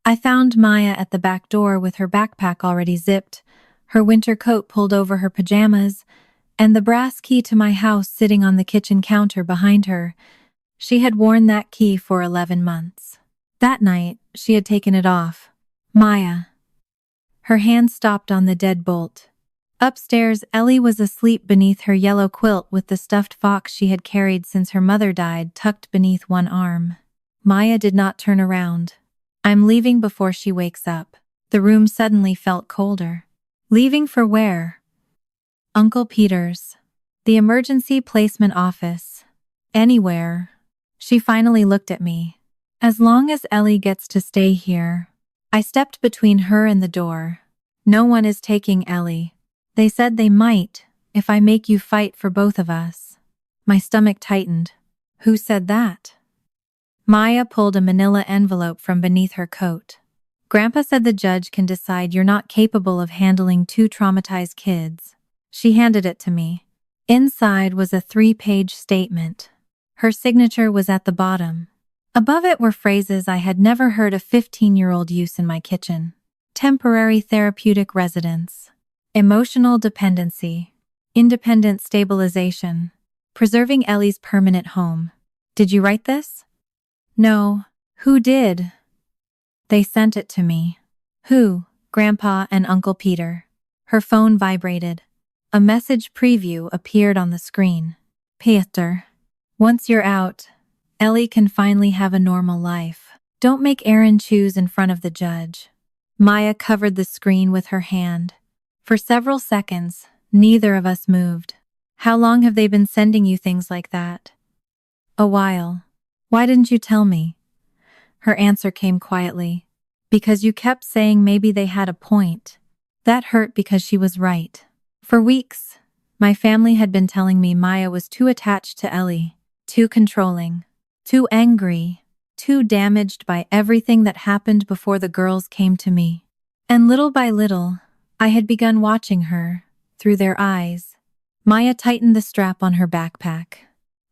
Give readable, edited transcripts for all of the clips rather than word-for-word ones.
I found Maya at the back door with her backpack already zipped, her winter coat pulled over her pajamas, and the brass key to my house sitting on the kitchen counter behind her. She had worn that key for 11 months. That night, she had taken it off. Maya. Her hand stopped on the deadbolt. Upstairs, Ellie was asleep beneath her yellow quilt with the stuffed fox she had carried since her mother died tucked beneath one arm. Maya did not turn around. I'm leaving before she wakes up. The room suddenly felt colder. Leaving for where? Uncle Peter's. The emergency placement office. Anywhere. She finally looked at me. As long as Ellie gets to stay here. I stepped between her and the door. No one is taking Ellie. They said they might, if I make you fight for both of us. My stomach tightened. Who said that? Maya pulled a manila envelope from beneath her coat. Grandpa said the judge can decide you're not capable of handling 2 traumatized kids. She handed it to me. Inside was a 3-page statement. Her signature was at the bottom. Above it were phrases I had never heard a 15-year-old use in my kitchen. Temporary therapeutic residence. Emotional dependency. Independent stabilization. Preserving Ellie's permanent home. Did you write this? No. Who did? They sent it to me. Who? Grandpa and Uncle Peter. Her phone vibrated. A message preview appeared on the screen. Peter. Once you're out, Ellie can finally have a normal life. Don't make Erin choose in front of the judge. Maya covered the screen with her hand. For several seconds, neither of us moved. How long have they been sending you things like that? A while. Why didn't you tell me? Her answer came quietly. Because you kept saying maybe they had a point. That hurt because she was right. For weeks, my family had been telling me Maya was too attached to Ellie, too controlling, too angry, too damaged by everything that happened before the girls came to me. And little by little, I had begun watching her, through their eyes. Maya tightened the strap on her backpack.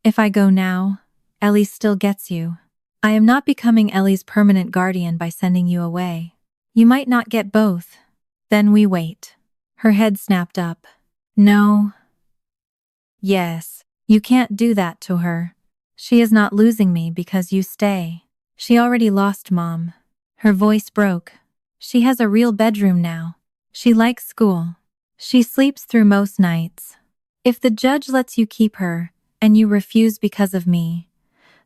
If I go now, Ellie still gets you. I am not becoming Ellie's permanent guardian by sending you away. You might not get both. Then we wait. Her head snapped up. No. Yes, you can't do that to her. She is not losing me because you stay. She already lost Mom. Her voice broke. She has a real bedroom now. She likes school. She sleeps through most nights. If the judge lets you keep her, and you refuse because of me,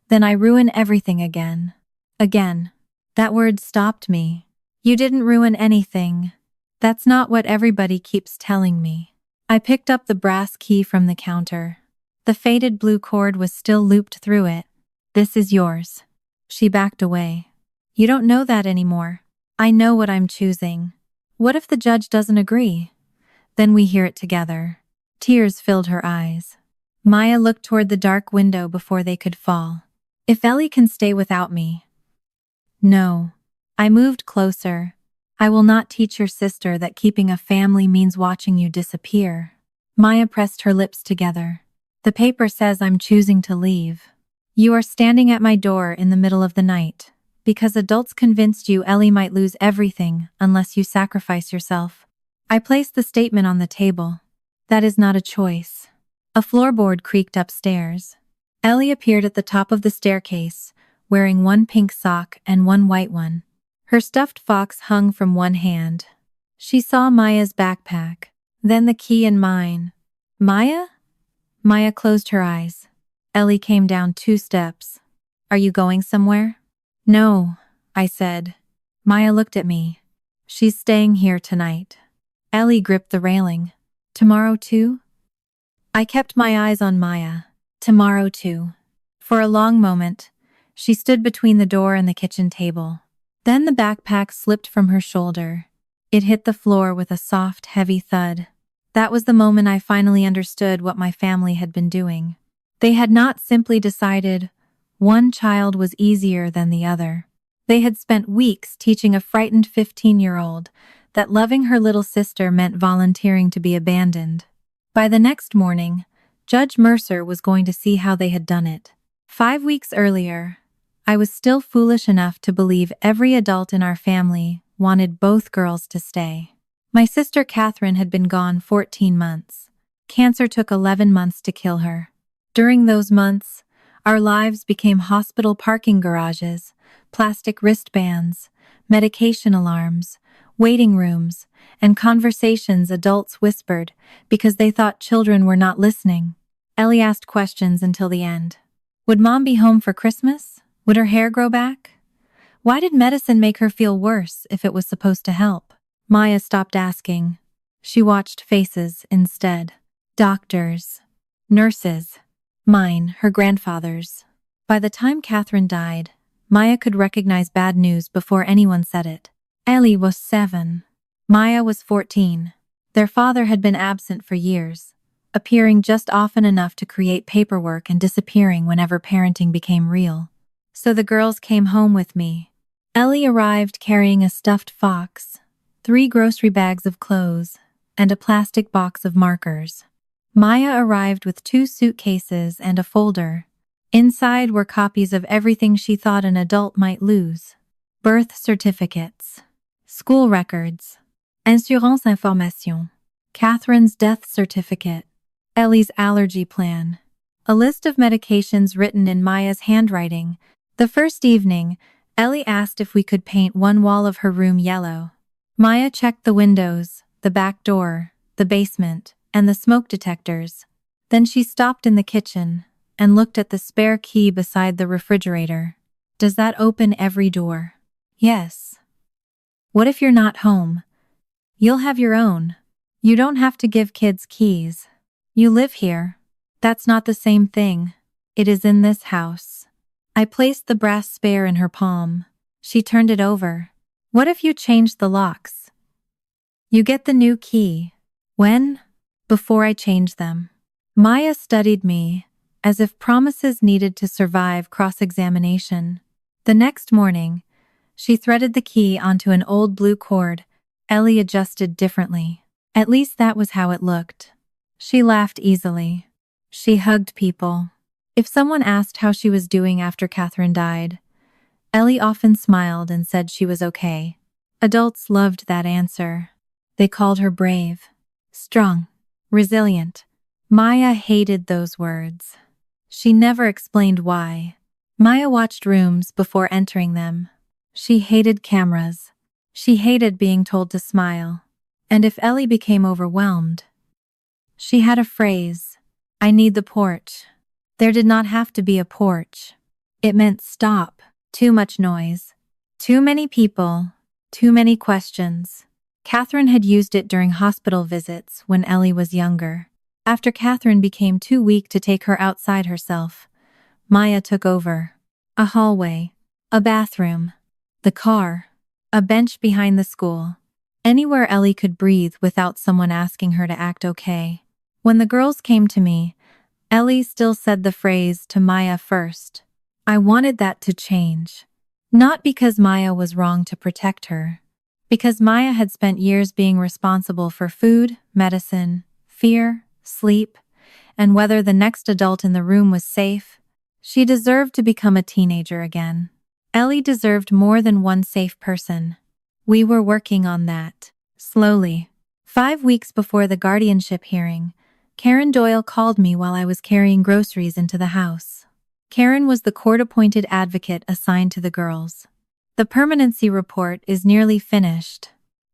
then I ruin everything again. Again. That word stopped me. You didn't ruin anything. That's not what everybody keeps telling me. I picked up the brass key from the counter. The faded blue cord was still looped through it. This is yours. She backed away. You don't know that anymore. I know what I'm choosing. What if the judge doesn't agree? Then we hear it together. Tears filled her eyes. Maya looked toward the dark window before they could fall. If Ellie can stay without me. No. I moved closer. I will not teach your sister that keeping a family means watching you disappear. Maya pressed her lips together. The paper says I'm choosing to leave. You are standing at my door in the middle of the night. Because adults convinced you Ellie might lose everything unless you sacrifice yourself. I placed the statement on the table. That is not a choice. A floorboard creaked upstairs. Ellie appeared at the top of the staircase, wearing one pink sock and one white one. Her stuffed fox hung from one hand. She saw Maya's backpack, then the key in mine. Maya? Maya closed her eyes. Ellie came down 2 steps. Are you going somewhere? No, I said. Maya looked at me. She's staying here tonight. Ellie gripped the railing. Tomorrow too? I kept my eyes on Maya. Tomorrow too. For a long moment, she stood between the door and the kitchen table. Then the backpack slipped from her shoulder. It hit the floor with a soft, heavy thud. That was the moment I finally understood what my family had been doing. They had not simply decided one child was easier than the other. They had spent weeks teaching a frightened 15-year-old that loving her little sister meant volunteering to be abandoned. By the next morning, Judge Mercer was going to see how they had done it. 5 weeks earlier, I was still foolish enough to believe every adult in our family wanted both girls to stay. My sister Catherine had been gone 14 months. Cancer took 11 months to kill her. During those months, our lives became hospital parking garages, plastic wristbands, medication alarms, waiting rooms, and conversations adults whispered because they thought children were not listening. Ellie asked questions until the end. Would Mom be home for Christmas? Would her hair grow back? Why did medicine make her feel worse if it was supposed to help? Maya stopped asking. She watched faces instead. Doctors. Nurses. Mine, her grandfather's. By the time Catherine died, Maya could recognize bad news before anyone said it. Ellie was 7. Maya was 14. Their father had been absent for years, appearing just often enough to create paperwork and disappearing whenever parenting became real. So the girls came home with me. Ellie arrived carrying a stuffed fox, 3 grocery bags of clothes, and a plastic box of markers. Maya arrived with 2 suitcases and a folder. Inside were copies of everything she thought an adult might lose. Birth certificates, school records, assurance information, Catherine's death certificate, Ellie's allergy plan, a list of medications written in Maya's handwriting. The first evening, Ellie asked if we could paint one wall of her room yellow. Maya checked the windows, the back door, the basement, and the smoke detectors. Then she stopped in the kitchen and looked at the spare key beside the refrigerator. Does that open every door? Yes. What if you're not home? You'll have your own. You don't have to give kids keys. You live here. That's not the same thing. It is in this house. I placed the brass spare in her palm. She turned it over. What if you changed the locks? You get the new key. When? Before I change them. Maya studied me, as if promises needed to survive cross-examination. The next morning, she threaded the key onto an old blue cord. Ellie adjusted differently. At least that was how it looked. She laughed easily. She hugged people. If someone asked how she was doing after Catherine died, Ellie often smiled and said she was okay. Adults loved that answer. They called her brave, strong, resilient. Maya hated those words. She never explained why. Maya watched rooms before entering them. She hated cameras. She hated being told to smile. And if Ellie became overwhelmed, she had a phrase, "I need the porch." There did not have to be a porch. It meant stop, too much noise, too many people, too many questions. Catherine had used it during hospital visits when Ellie was younger. After Catherine became too weak to take her outside herself, Maya took over. A hallway, a bathroom, the car, a bench behind the school. Anywhere Ellie could breathe without someone asking her to act okay. When the girls came to me, Ellie still said the phrase to Maya first. I wanted that to change. Not because Maya was wrong to protect her. Because Maya had spent years being responsible for food, medicine, fear, sleep, and whether the next adult in the room was safe. She deserved to become a teenager again. Ellie deserved more than one safe person. We were working on that. Slowly. 5 weeks before the guardianship hearing, Karen Doyle called me while I was carrying groceries into the house. Karen was the court-appointed advocate assigned to the girls. The permanency report is nearly finished.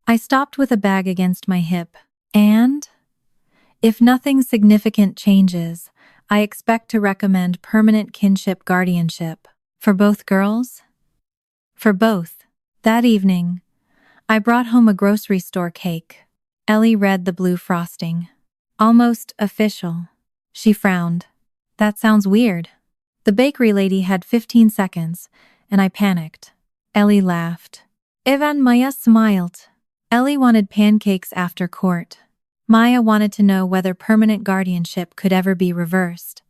I stopped with a bag against my hip. And? If nothing significant changes, I expect to recommend permanent kinship guardianship. For both girls? For both. That evening, I brought home a grocery store cake. Ellie read the blue frosting. Almost official. She frowned. That sounds weird. The bakery lady had 15 seconds, and I panicked. Ellie laughed. Evan Maya smiled. Ellie wanted pancakes after court. Maya wanted to know whether permanent guardianship could ever be reversed.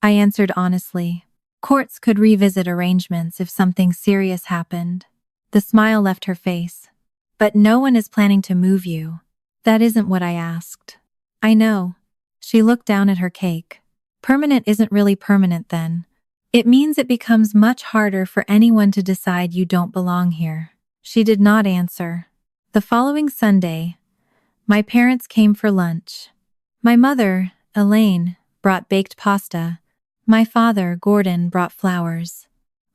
I answered honestly. Courts could revisit arrangements if something serious happened. The smile left her face. But no one is planning to move you. That isn't what I asked. I know. She looked down at her cake. Permanent isn't really permanent then. It means it becomes much harder for anyone to decide you don't belong here. She did not answer. The following Sunday, my parents came for lunch. My mother, Elaine, brought baked pasta. My father, Gordon, brought flowers.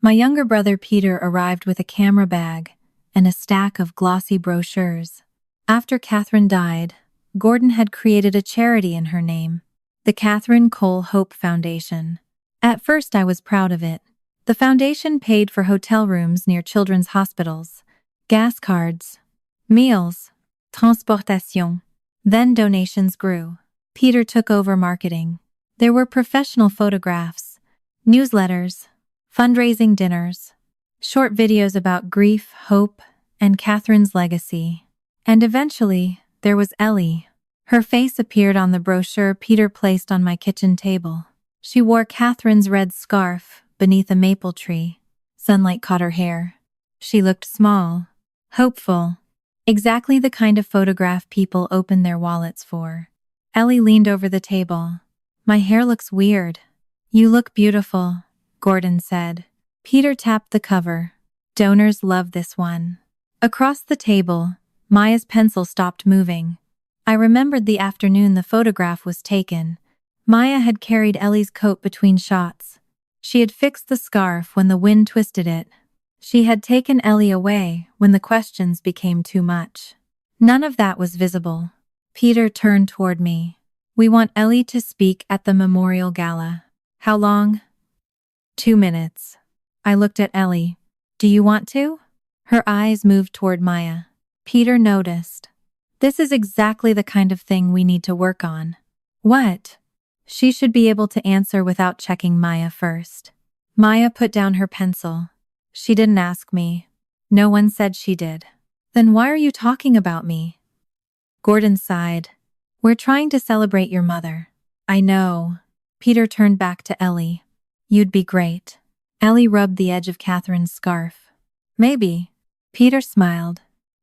My younger brother, Peter, arrived with a camera bag and a stack of glossy brochures. After Catherine died, Gordon had created a charity in her name, the Catherine Cole Hope Foundation. At first, I was proud of it. The foundation paid for hotel rooms near children's hospitals, gas cards, meals, transportation. Then donations grew. Peter took over marketing. There were professional photographs, newsletters, fundraising dinners, short videos about grief, hope, and Catherine's legacy. And eventually, there was Ellie. Her face appeared on the brochure Peter placed on my kitchen table. She wore Catherine's red scarf beneath a maple tree. Sunlight caught her hair. She looked small, hopeful, exactly the kind of photograph people open their wallets for. Ellie leaned over the table. "My hair looks weird." "You look beautiful," Gordon said. Peter tapped the cover. "Donors love this one." Across the table, Maya's pencil stopped moving. I remembered the afternoon the photograph was taken. Maya had carried Ellie's coat between shots. She had fixed the scarf when the wind twisted it. She had taken Ellie away when the questions became too much. None of that was visible. Peter turned toward me. "We want Ellie to speak at the memorial gala." "How long?" 2 minutes. I looked at Ellie. "Do you want to?" Her eyes moved toward Maya. Peter noticed. "This is exactly the kind of thing we need to work on." "What?" She should be able to answer without checking Maya first. Maya put down her pencil. "She didn't ask me. No one said she did." "Then why are you talking about me?" Gordon sighed. "We're trying to celebrate your mother." "I know." Peter turned back to Ellie. "You'd be great." Ellie rubbed the edge of Catherine's scarf. "Maybe." Peter smiled.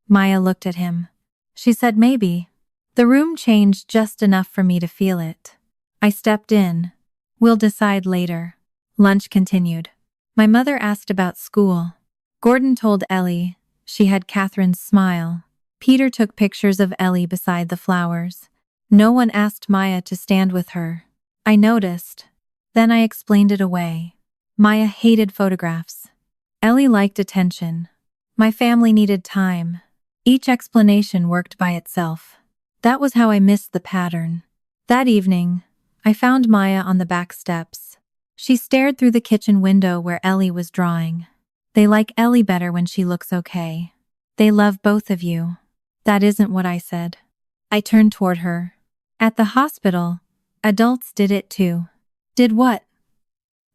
Maya looked at him. She said maybe. The room changed just enough for me to feel it. I stepped in. "We'll decide later." Lunch continued. My mother asked about school. Gordon told Ellie. She had Catherine's smile. Peter took pictures of Ellie beside the flowers. No one asked Maya to stand with her. I noticed. Then I explained it away. Maya hated photographs. Ellie liked attention. My family needed time. Each explanation worked by itself. That was how I missed the pattern. That evening, I found Maya on the back steps. She stared through the kitchen window where Ellie was drawing. "They like Ellie better when she looks okay. They love both of you." "That isn't what I said." I turned toward her. "At the hospital, adults did it too." "Did what?"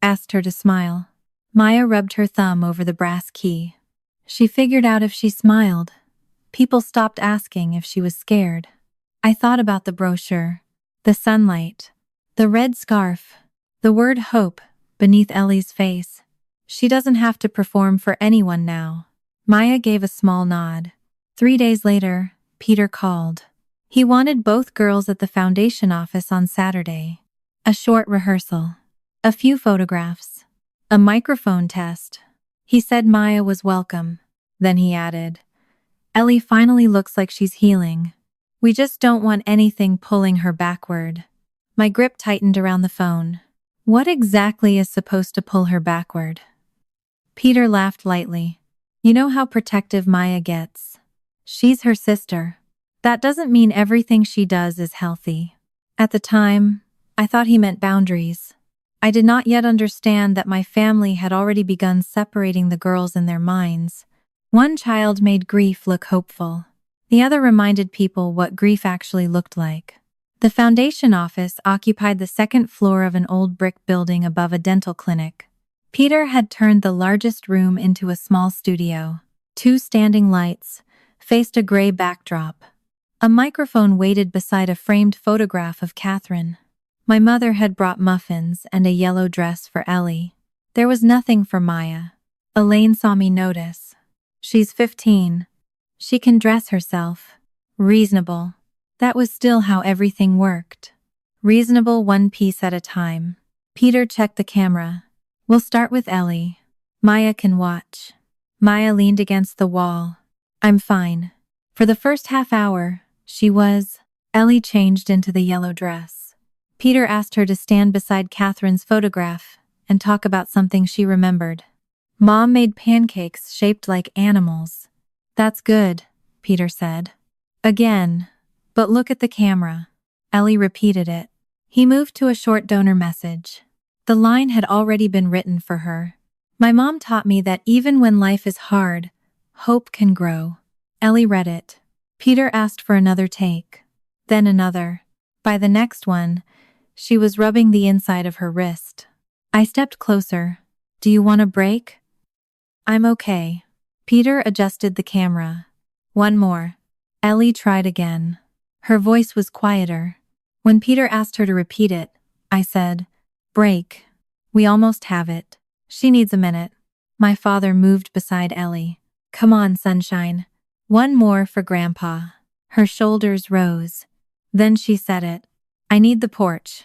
Asked her to smile. Maya rubbed her thumb over the brass key. She figured out if she smiled. People stopped asking if she was scared. I thought about the brochure, the sunlight, the red scarf, the word hope beneath Ellie's face. She doesn't have to perform for anyone now. Maya gave a small nod. 3 days later, Peter called. He wanted both girls at the foundation office on Saturday. A short rehearsal. A few photographs. A microphone test. He said Maya was welcome. Then he added, "Ellie finally looks like she's healing. We just don't want anything pulling her backward." My grip tightened around the phone. What exactly is supposed to pull her backward? Peter laughed lightly. "You know how protective Maya gets. She's her sister. That doesn't mean everything she does is healthy." At the time, I thought he meant boundaries. I did not yet understand that my family had already begun separating the girls in their minds. One child made grief look hopeful. The other reminded people what grief actually looked like. The foundation office occupied the second floor of an old brick building above a dental clinic. Peter had turned the largest room into a small studio. 2 standing lights faced a gray backdrop. A microphone waited beside a framed photograph of Catherine. My mother had brought muffins and a yellow dress for Ellie. There was nothing for Maya. Elaine saw me notice. "She's 15. She can dress herself." Reasonable. That was still how everything worked. Reasonable, one piece at a time. Peter checked the camera. We'll start with Ellie. Maya can watch. Maya leaned against the wall. I'm fine. For the first half hour, she was. Ellie changed into the yellow dress. Peter asked her to stand beside Catherine's photograph and talk about something she remembered. Mom made pancakes shaped like animals. That's good, Peter said. Again. But look at the camera. Ellie repeated it. He moved to a short donor message. The line had already been written for her. My mom taught me that even when life is hard, hope can grow. Ellie read it. Peter asked for another take. Then another. By the next one, she was rubbing the inside of her wrist. I stepped closer. Do you want a break? I'm okay. Peter adjusted the camera. One more. Ellie tried again. Her voice was quieter. When Peter asked her to repeat it, I said, break. We almost have it. She needs a minute. My father moved beside Ellie. Come on, sunshine. One more for Grandpa. Her shoulders rose. Then she said it. I need the porch.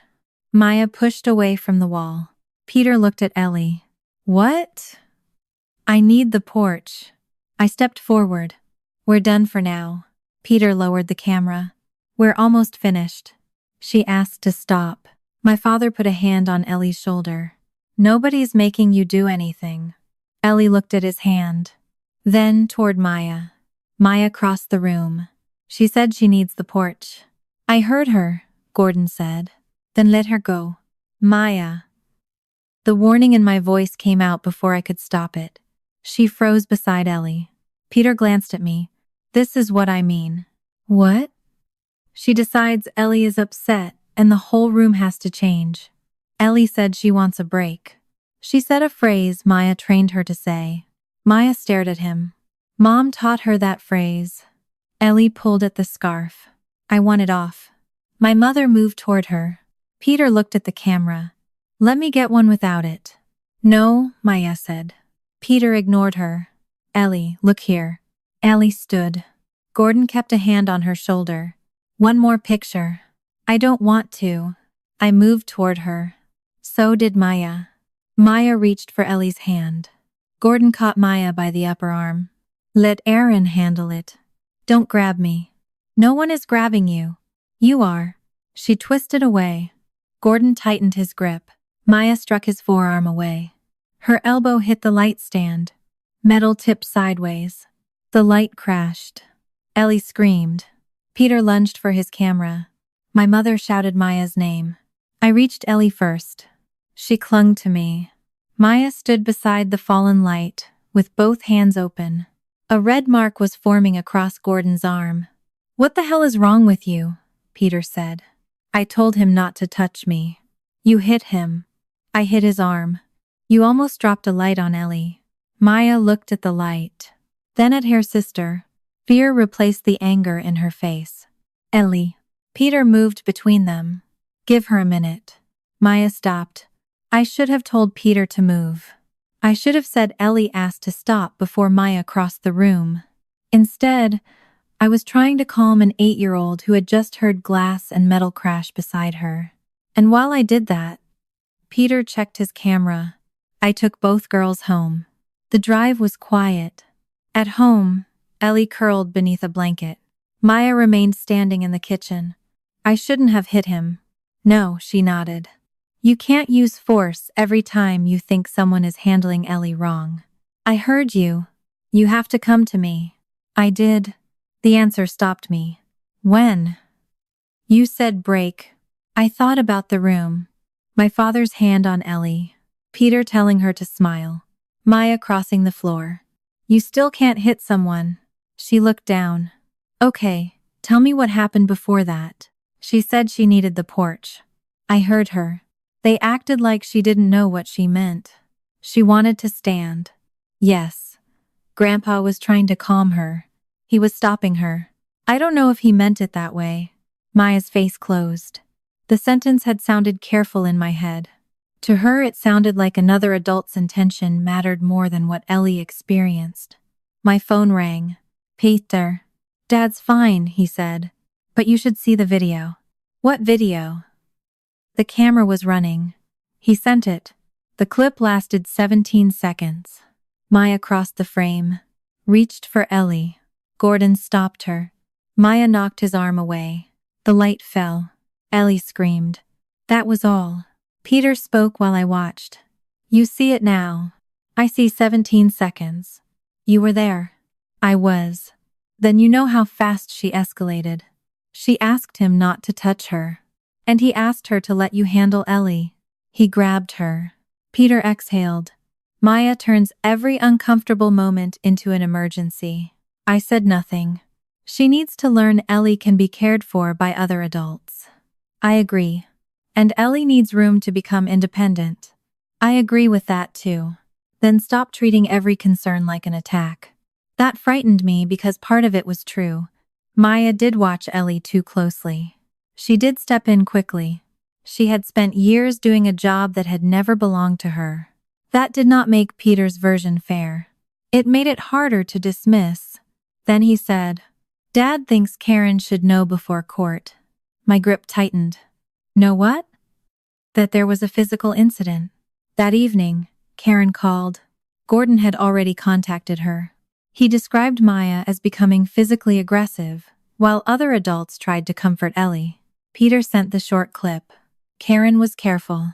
Maya pushed away from the wall. Peter looked at Ellie. What? I need the porch. I stepped forward. We're done for now. Peter lowered the camera. We're almost finished. She asked to stop. My father put a hand on Ellie's shoulder. Nobody's making you do anything. Ellie looked at his hand. Then toward Maya. Maya crossed the room. She said she needs the porch. I heard her, Gordon said. Then let her go. Maya. The warning in my voice came out before I could stop it. She froze beside Ellie. Peter glanced at me. This is what I mean. What? She decides Ellie is upset and the whole room has to change. Ellie said she wants a break. She said a phrase Maya trained her to say. Maya stared at him. Mom taught her that phrase. Ellie pulled at the scarf. I want it off. My mother moved toward her. Peter looked at the camera. Let me get one without it. No, Maya said. Peter ignored her. Ellie, look here. Ellie stood. Gordon kept a hand on her shoulder. One more picture. I don't want to. I moved toward her. So did Maya. Maya reached for Ellie's hand. Gordon caught Maya by the upper arm. Let Erin handle it. Don't grab me. No one is grabbing you. You are. She twisted away. Gordon tightened his grip. Maya struck his forearm away. Her elbow hit the light stand. Metal tipped sideways. The light crashed. Ellie screamed. Peter lunged for his camera. My mother shouted Maya's name. I reached Ellie first. She clung to me. Maya stood beside the fallen light, with both hands open. A red mark was forming across Gordon's arm. What the hell is wrong with you? Peter said. I told him not to touch me. You hit him. I hit his arm. You almost dropped a light on Ellie. Maya looked at the light. Then at her sister. Fear replaced the anger in her face. Ellie. Peter moved between them. Give her a minute. Maya stopped. I should have told Peter to move. I should have said Ellie asked to stop before Maya crossed the room. Instead, I was trying to calm an 8-year-old who had just heard glass and metal crash beside her. And while I did that, Peter checked his camera. I took both girls home. The drive was quiet. At home, Ellie curled beneath a blanket. Maya remained standing in the kitchen. I shouldn't have hit him. No, she nodded. You can't use force every time you think someone is handling Ellie wrong. I heard you. You have to come to me. I did. The answer stopped me. When? You said break. I thought about the room. My father's hand on Ellie. Peter telling her to smile. Maya crossing the floor. You still can't hit someone. She looked down. Okay, tell me what happened before that. She said she needed the porch. I heard her. They acted like she didn't know what she meant. She wanted to stand. Yes. Grandpa was trying to calm her. He was stopping her. I don't know if he meant it that way. Maya's face closed. The sentence had sounded careful in my head. To her, it sounded like another adult's intention mattered more than what Ellie experienced. My phone rang. Peter. Dad's fine, he said. But you should see the video. What video? The camera was running. He sent it. The clip lasted 17 seconds. Maya crossed the frame, reached for Ellie. Gordon stopped her. Maya knocked his arm away. The light fell. Ellie screamed. That was all. Peter spoke while I watched. You see it now. I see 17 seconds. You were there. I was. Then you know how fast she escalated. She asked him not to touch her. And he asked her to let you handle Ellie. He grabbed her. Peter exhaled. Maya turns every uncomfortable moment into an emergency. I said nothing. She needs to learn Ellie can be cared for by other adults. I agree. And Ellie needs room to become independent. I agree with that too. Then stop treating every concern like an attack. That frightened me because part of it was true. Maya did watch Ellie too closely. She did step in quickly. She had spent years doing a job that had never belonged to her. That did not make Peter's version fair. It made it harder to dismiss. Then he said, Dad thinks Karen should know before court. My grip tightened. Know what? That there was a physical incident. That evening, Karen called. Gordon had already contacted her. He described Maya as becoming physically aggressive, while other adults tried to comfort Ellie. Peter sent the short clip. Karen was careful.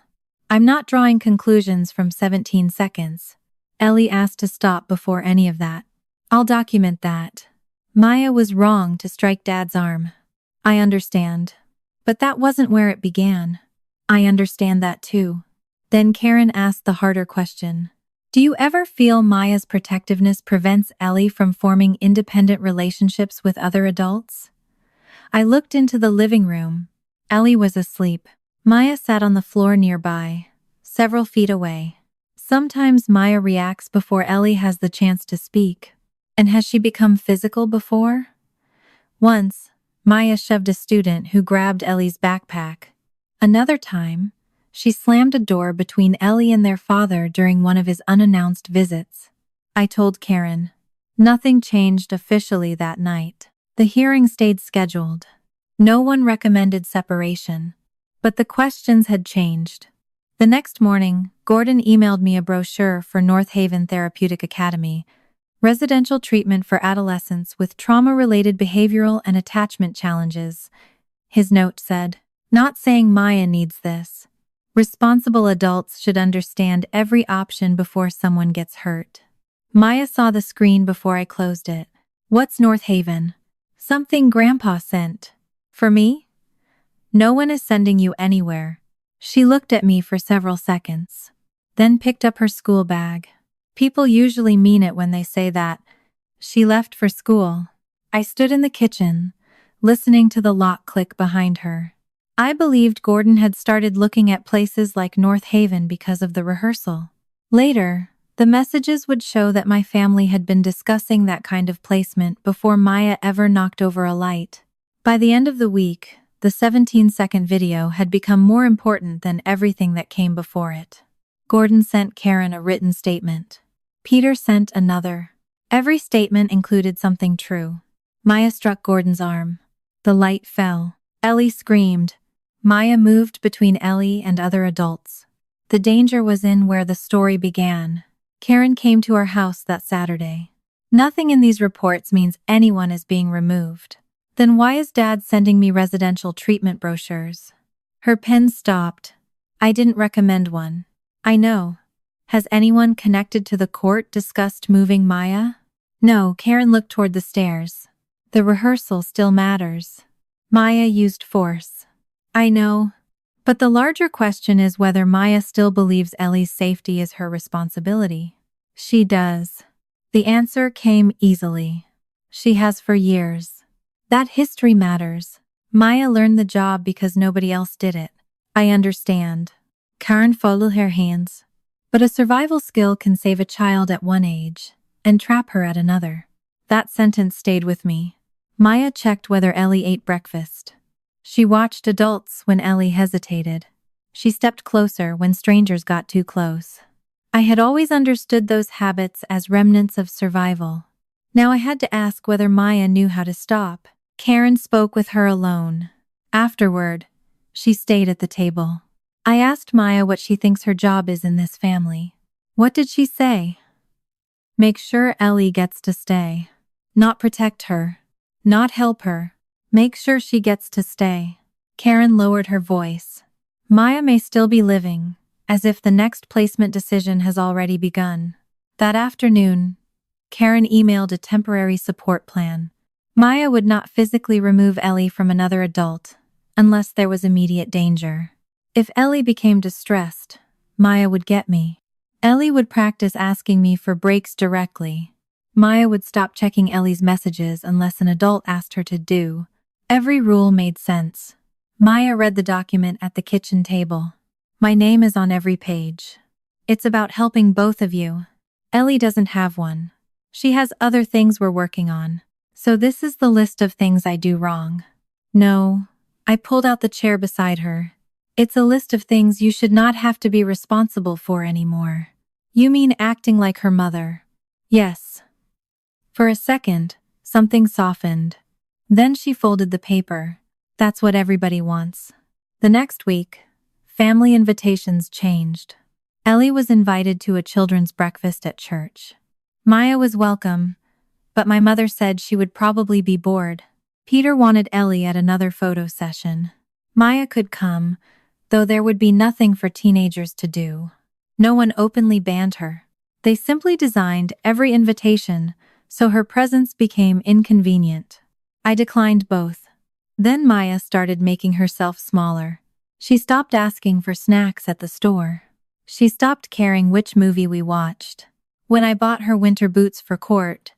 I'm not drawing conclusions from 17 seconds. Ellie asked to stop before any of that. I'll document that. Maya was wrong to strike Dad's arm. I understand. But that wasn't where it began. I understand that too. Then Karen asked the harder question. Do you ever feel Maya's protectiveness prevents Ellie from forming independent relationships with other adults? I looked into the living room. Ellie was asleep. Maya sat on the floor nearby, several feet away. Sometimes Maya reacts before Ellie has the chance to speak. And has she become physical before? Once, Maya shoved a student who grabbed Ellie's backpack. Another time, she slammed a door between Ellie and their father during one of his unannounced visits. I told Karen. Nothing changed officially that night. The hearing stayed scheduled. No one recommended separation. But the questions had changed. The next morning, Gordon emailed me a brochure for North Haven Therapeutic Academy, residential treatment for adolescents with trauma-related behavioral and attachment challenges. His note said, Not saying Maya needs this. Responsible adults should understand every option before someone gets hurt. Maya saw the screen before I closed it. What's North Haven? Something Grandpa sent. For me? No one is sending you anywhere. She looked at me for several seconds, then picked up her school bag. People usually mean it when they say that. She left for school. I stood in the kitchen, listening to the lock click behind her. I believed Gordon had started looking at places like North Haven because of the rehearsal. Later, the messages would show that my family had been discussing that kind of placement before Maya ever knocked over a light. By the end of the week, the 17-second video had become more important than everything that came before it. Gordon sent Karen a written statement. Peter sent another. Every statement included something true. Maya struck Gordon's arm. The light fell. Ellie screamed. Maya moved between Ellie and other adults. The danger was in where the story began. Karen came to our house that Saturday. Nothing in these reports means anyone is being removed. Then why is Dad sending me residential treatment brochures? Her pen stopped. I didn't recommend one. I know. Has anyone connected to the court discussed moving Maya? No, Karen looked toward the stairs. The rehearsal still matters. Maya used force. I know. But the larger question is whether Maya still believes Ellie's safety is her responsibility. She does. The answer came easily. She has for years. That history matters. Maya learned the job because nobody else did it. I understand. Karen folded her hands. But a survival skill can save a child at one age and trap her at another. That sentence stayed with me. Maya checked whether Ellie ate breakfast. She watched adults when Ellie hesitated. She stepped closer when strangers got too close. I had always understood those habits as remnants of survival. Now I had to ask whether Maya knew how to stop. Karen spoke with her alone. Afterward, she stayed at the table. I asked Maya what she thinks her job is in this family. What did she say? Make sure Ellie gets to stay. Not protect her. Not help her. Make sure she gets to stay. Karen lowered her voice. Maya may still be living, as if the next placement decision has already begun. That afternoon, Karen emailed a temporary support plan. Maya would not physically remove Ellie from another adult, unless there was immediate danger. If Ellie became distressed, Maya would get me. Ellie would practice asking me for breaks directly. Maya would stop checking Ellie's messages unless an adult asked her to do. Every rule made sense. Maya read the document at the kitchen table. My name is on every page. It's about helping both of you. Ellie doesn't have one. She has other things we're working on. So this is the list of things I do wrong. No, I pulled out the chair beside her. It's a list of things you should not have to be responsible for anymore. You mean acting like her mother? Yes. For a second, something softened. Then she folded the paper. That's what everybody wants. The next week, family invitations changed. Ellie was invited to a children's breakfast at church. Maya was welcome, but my mother said she would probably be bored. Peter wanted Ellie at another photo session. Maya could come, though there would be nothing for teenagers to do. No one openly banned her. They simply designed every invitation so her presence became inconvenient. I declined both. Then Maya started making herself smaller. She stopped asking for snacks at the store. She stopped caring which movie we watched. When I bought her winter boots for court,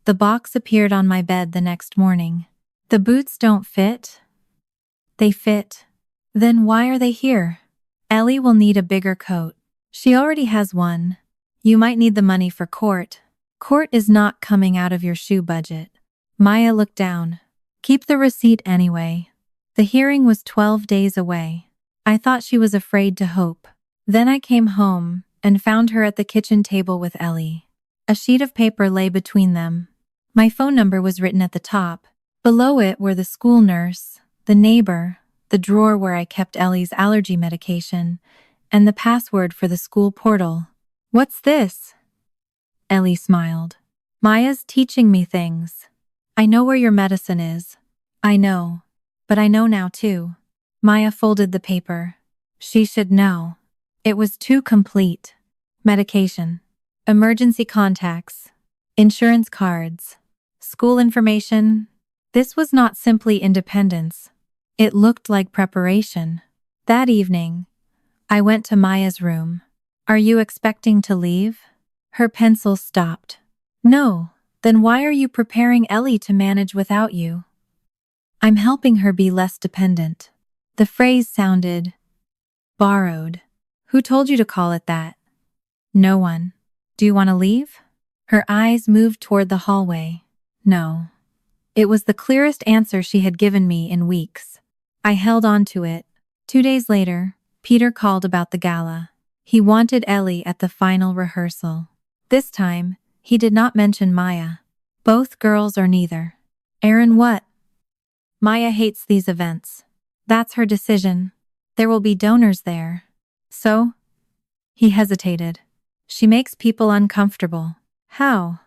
the box appeared on my bed the next morning. The boots don't fit? They fit. Then why are they here? Ellie will need a bigger coat. She already has one. You might need the money for court. Court is not coming out of your shoe budget. Maya looked down. Keep the receipt anyway. The hearing was 12 days away. I thought she was afraid to hope. Then I came home and found her at the kitchen table with Ellie. A sheet of paper lay between them. My phone number was written at the top. Below it were the school nurse, the neighbor, the drawer where I kept Ellie's allergy medication, and the password for the school portal. What's this? Ellie smiled. Maya's teaching me things. I know where your medicine is. I know. But I know now too. Maya folded the paper. She should know. It was too complete. Medication. Emergency contacts. Insurance cards. School information. This was not simply independence. It looked like preparation. That evening, I went to Maya's room. Are you expecting to leave? Her pencil stopped. No, then why are you preparing Ellie to manage without you? I'm helping her be less dependent. The phrase sounded borrowed. Who told you to call it that? No one. Do you want to leave? Her eyes moved toward the hallway. No. It was the clearest answer she had given me in weeks. I held on to it. 2 days later, Peter called about the gala. He wanted Ellie at the final rehearsal. This time, he did not mention Maya. Both girls or neither. Erin, what? Maya hates these events. That's her decision. There will be donors there. So? He hesitated. She makes people uncomfortable. How?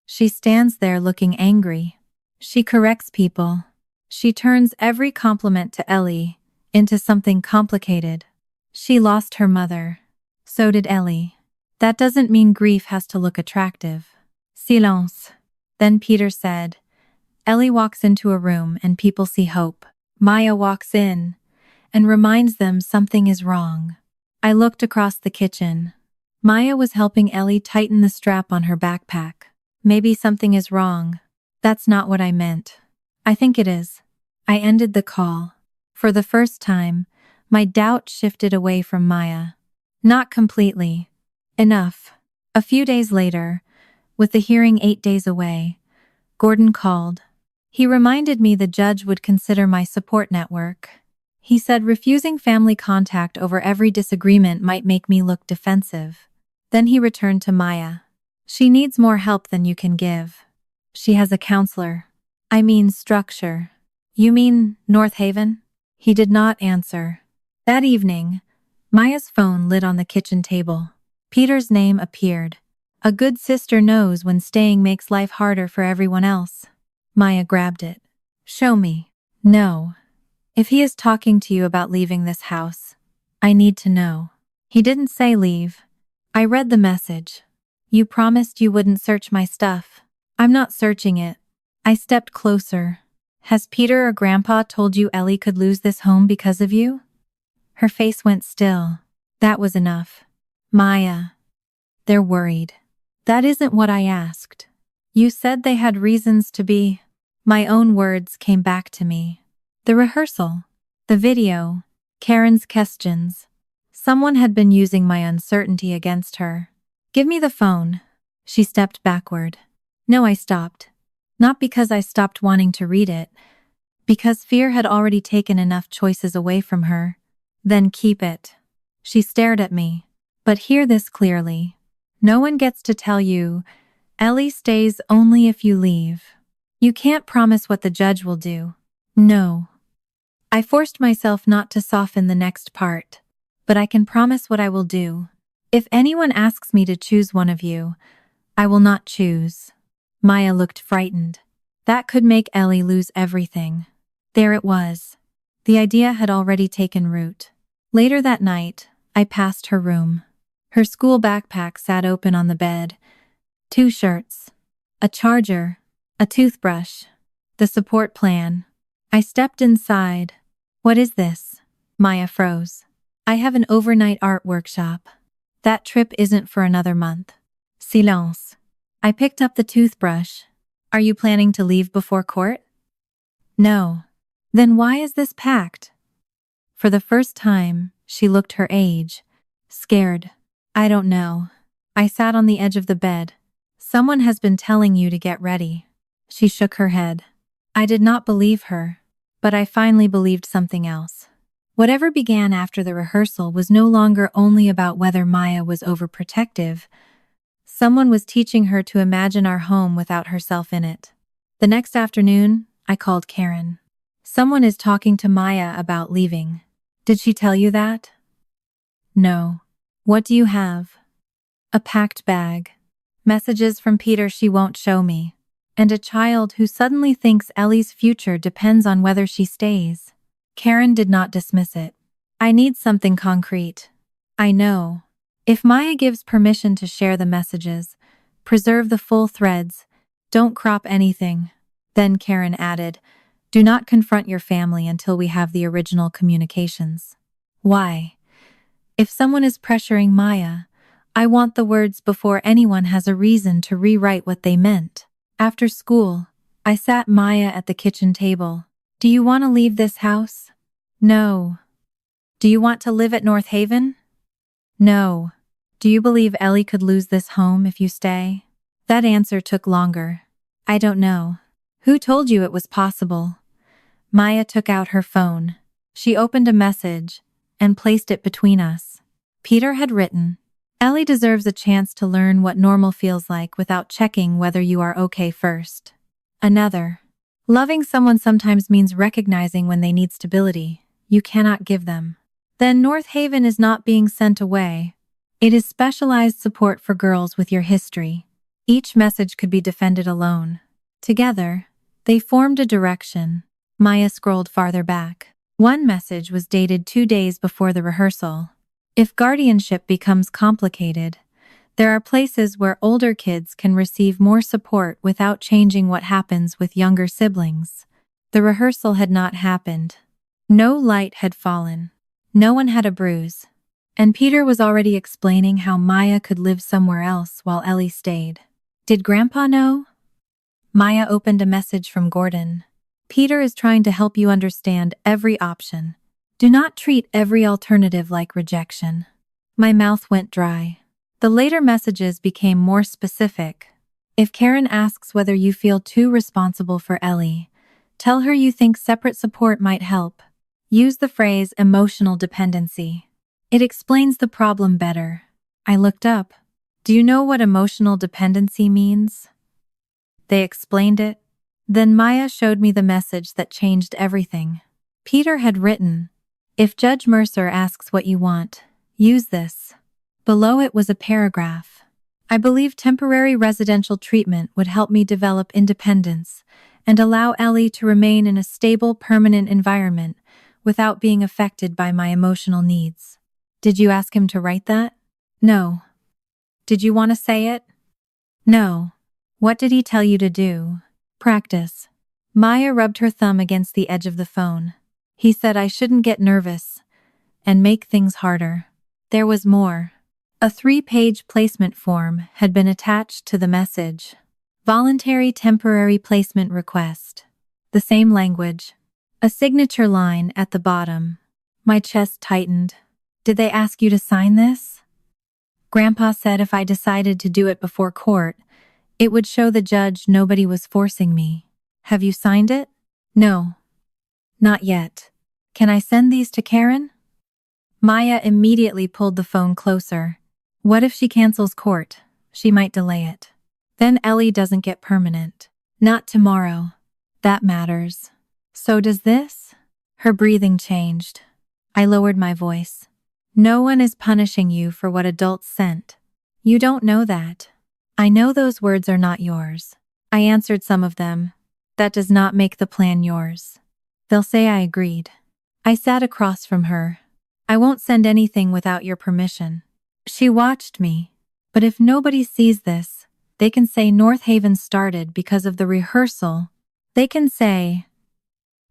She stands there looking angry. She corrects people. She turns every compliment to Ellie into something complicated. She lost her mother. So did Ellie. That doesn't mean grief has to look attractive. Silence. Then Peter said, Ellie walks into a room and people see hope. Maya walks in and reminds them something is wrong. I looked across the kitchen. Maya was helping Ellie tighten the strap on her backpack. Maybe something is wrong. That's not what I meant. I think it is. I ended the call. For the first time, my doubt shifted away from Maya. Not completely. Enough. A few days later, with the hearing 8 days away, Gordon called. He reminded me the judge would consider my support network. He said refusing family contact over every disagreement might make me look defensive. Then he returned to Maya. She needs more help than you can give. She has a counselor. I mean structure. You mean North Haven? He did not answer. That evening, Maya's phone lit on the kitchen table. Peter's name appeared. A good sister knows when staying makes life harder for everyone else. Maya grabbed it. Show me. No. If he is talking to you about leaving this house, I need to know. He didn't say leave. I read the message. You promised you wouldn't search my stuff. I'm not searching it. I stepped closer. Has Peter or Grandpa told you Ellie could lose this home because of you? Her face went still. That was enough. Maya. They're worried. That isn't what I asked. You said they had reasons to be. My own words came back to me. The rehearsal. The video. Karen's questions. Someone had been using my uncertainty against her. Give me the phone. She stepped backward. No, I stopped. Not because I stopped wanting to read it. Because fear had already taken enough choices away from her. Then keep it. She stared at me. But hear this clearly. No one gets to tell you, Ellie stays only if you leave. You can't promise what the judge will do. No. I forced myself not to soften the next part, but I can promise what I will do. If anyone asks me to choose one of you, I will not choose. Maya looked frightened. That could make Ellie lose everything. There it was. The idea had already taken root. Later that night, I passed her room. Her school backpack sat open on the bed. 2 shirts. A charger. A toothbrush. The support plan. I stepped inside. What is this? Maya froze. I have an overnight art workshop. That trip isn't for another month. Silence. I picked up the toothbrush. Are you planning to leave before court? No. Then why is this packed? For the first time, she looked her age. Scared. I don't know. I sat on the edge of the bed. Someone has been telling you to get ready. She shook her head. I did not believe her, but I finally believed something else. Whatever began after the rehearsal was no longer only about whether Maya was overprotective. Someone was teaching her to imagine our home without herself in it. The next afternoon, I called Karen. Someone is talking to Maya about leaving. Did she tell you that? No. What do you have? A packed bag. Messages from Peter she won't show me. And a child who suddenly thinks Ellie's future depends on whether she stays. Karen did not dismiss it. I need something concrete. I know. If Maya gives permission to share the messages, preserve the full threads, don't crop anything. Then Karen added, do not confront your family until we have the original communications. Why? If someone is pressuring Maya, I want the words before anyone has a reason to rewrite what they meant. After school, I sat Maya at the kitchen table. Do you want to leave this house? No. Do you want to live at North Haven? No. Do you believe Ellie could lose this home if you stay? That answer took longer. I don't know. Who told you it was possible? Maya took out her phone. She opened a message and placed it between us. Peter had written, Ellie deserves a chance to learn what normal feels like without checking whether you are okay first. Another. Loving someone sometimes means recognizing when they need stability. You cannot give them. Then North Haven is not being sent away. It is specialized support for girls with your history. Each message could be defended alone. Together, they formed a direction. Maya scrolled farther back. One message was dated 2 days before the rehearsal. If guardianship becomes complicated, there are places where older kids can receive more support without changing what happens with younger siblings. The rehearsal had not happened. No light had fallen. No one had a bruise. And Peter was already explaining how Maya could live somewhere else while Ellie stayed. Did Grandpa know? Maya opened a message from Gordon. Peter is trying to help you understand every option. Do not treat every alternative like rejection. My mouth went dry. The later messages became more specific. If Karen asks whether you feel too responsible for Ellie, tell her you think separate support might help. Use the phrase emotional dependency. It explains the problem better. I looked up. Do you know what emotional dependency means? They explained it. Then Maya showed me the message that changed everything. Peter had written, If Judge Mercer asks what you want, use this. Below it was a paragraph. I believe temporary residential treatment would help me develop independence and allow Ellie to remain in a stable, permanent environment without being affected by my emotional needs. Did you ask him to write that? No. Did you want to say it? No. What did he tell you to do? Practice. Maya rubbed her thumb against the edge of the phone. He said I shouldn't get nervous and make things harder. There was more. A 3-page placement form had been attached to the message. Voluntary temporary placement request. The same language. A signature line at the bottom. My chest tightened. Did they ask you to sign this? Grandpa said if I decided to do it before court, it would show the judge nobody was forcing me. Have you signed it? No. Not yet. Can I send these to Karen? Maya immediately pulled the phone closer. What if she cancels court? She might delay it. Then Ellie doesn't get permanent. Not tomorrow. That matters. So does this? Her breathing changed. I lowered my voice. No one is punishing you for what adults sent. You don't know that. I know those words are not yours. I answered some of them. That does not make the plan yours. They'll say I agreed. I sat across from her. I won't send anything without your permission. She watched me. But if nobody sees this, they can say North Haven started because of the rehearsal. They can say,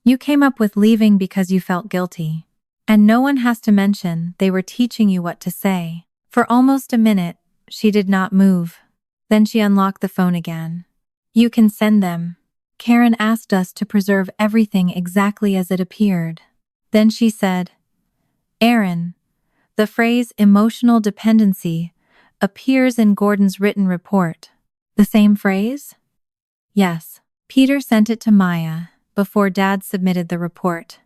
you came up with leaving because you felt guilty. And no one has to mention they were teaching you what to say. For almost a minute, she did not move. Then she unlocked the phone again. You can send them. Karen asked us to preserve everything exactly as it appeared. Then she said, Erin, the phrase emotional dependency appears in Gordon's written report. The same phrase? Yes. Peter sent it to Maya before Dad submitted the report.